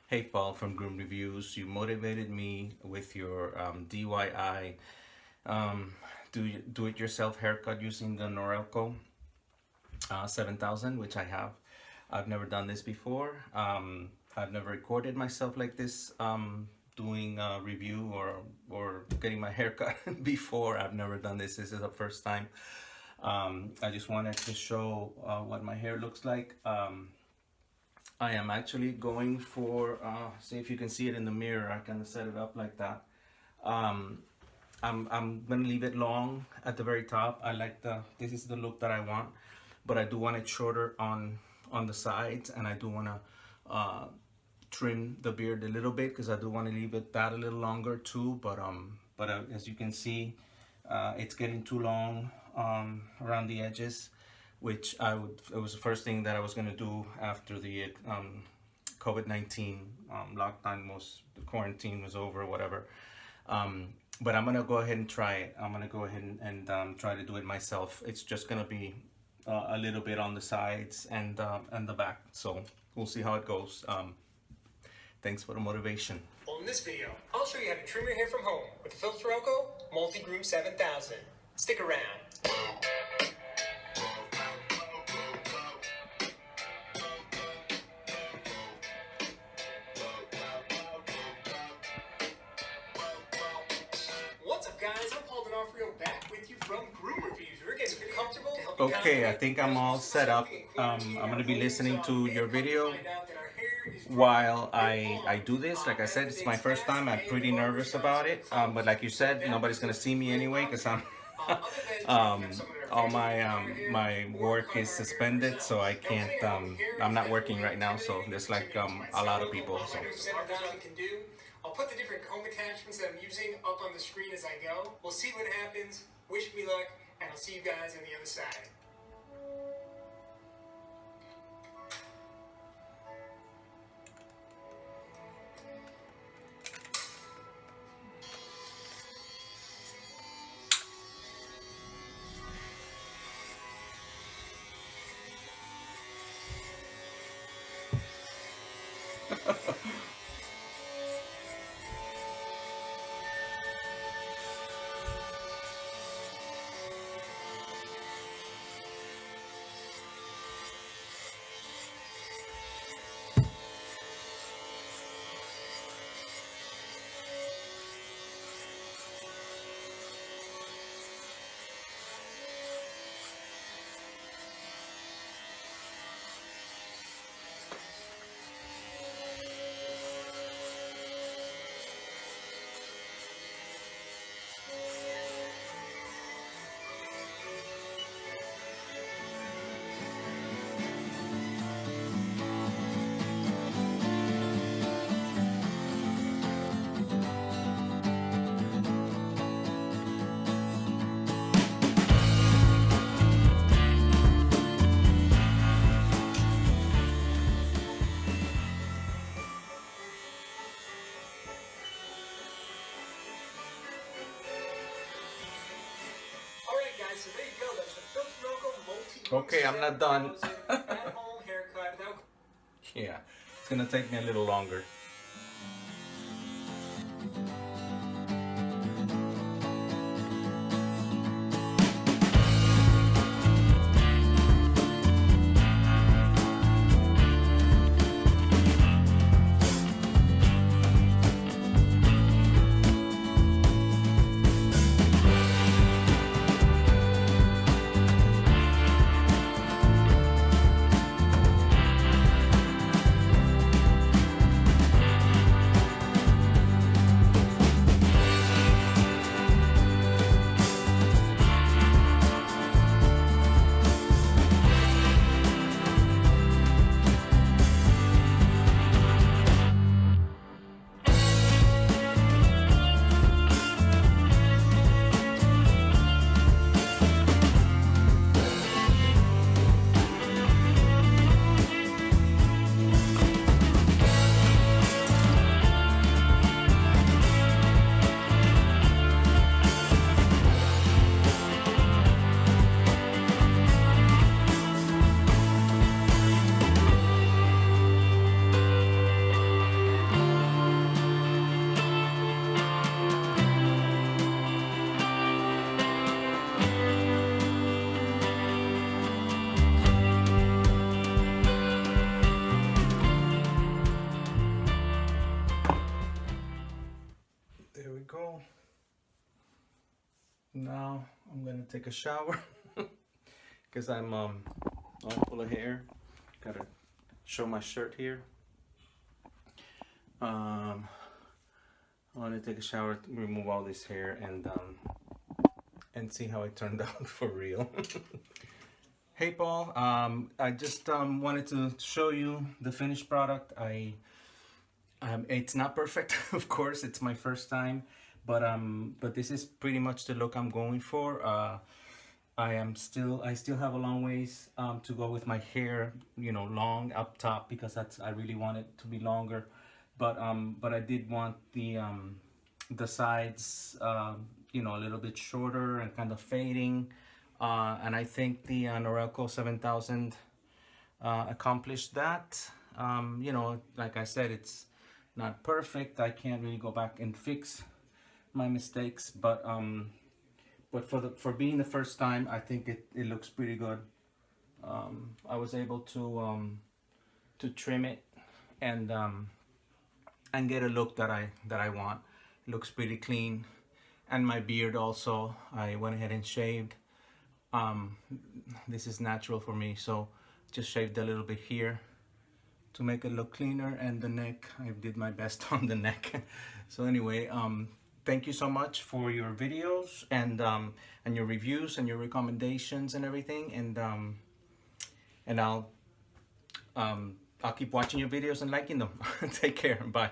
Hey Paul from Groom Reviews, you motivated me with your DIY do it yourself haircut using the Norelco 7000, which I have. I've never done this before. I've never recorded myself like this, doing a review or getting my haircut before. I've never done this. This is the first time. I just wanted to show what my hair looks like. I am actually going for, see if you can see it in the mirror. I can set it up like that. Um, I'm gonna leave it long at the very top. I like this is the look that I want, but I do want it shorter on the sides, and I do want to trim the beard a little bit because I do want to leave it that a little longer too. But as you can see, it's getting too long around the edges, which it was the first thing that I was gonna do after the COVID-19 lockdown, the quarantine was over, whatever. But I'm gonna go ahead and try it. I'm gonna go ahead and try to do it myself. It's just gonna be a little bit on the sides and the back. So we'll see how it goes. Thanks for the motivation. Well, in this video, I'll show you how to trim your hair from home with the Philips Roco Multi-Groom 7000. Stick around. What's up, guys? I'm Paul D'Onofrio back with you from Groom Reviews. We're getting comfortable to help you Okay, I think I'm all set up. I'm gonna be listening to your video while I do this. Like I said, it's my first time. I'm pretty nervous about it. But like you said, nobody's gonna see me anyway because I'm all my work is suspended, so I can't. I'm not working right now, so there's like a lot of people. So. I'll put the different comb attachments that I'm using up on the screen as I go. We'll see what happens. Wish me luck, and I'll see you guys on the other side. So there you go. That's the Philips Roco Multi-Groom. Okay, I'm not done. At-home haircut. Yeah, it's gonna take me a little longer. I'm gonna take a shower because I'm all full of hair. Gotta show my shirt here. I want to take a shower, remove all this hair, and see how it turned out for real. Hey Paul, I just wanted to show you the finished product. It's not perfect, of course. It's my first time, but this is pretty much the look I'm going for. I still have a long ways to go with my hair, you know, long up top, because I really want it to be longer. But I did want the sides, you know, a little bit shorter and kind of fading. And I think the Norelco 7000 accomplished that. You know, like I said, it's not perfect. I can't really go back and fix my mistakes, but for being the first time, I think it looks pretty good. I was able to trim it and get a look that I want. It looks pretty clean, and my beard also, I went ahead and shaved. This is natural for me, so just shaved a little bit here to make it look cleaner, and the neck, I did my best on the neck. So anyway, thank you so much for your videos and your reviews and your recommendations and everything, and I'll keep watching your videos and liking them. Take care. Bye.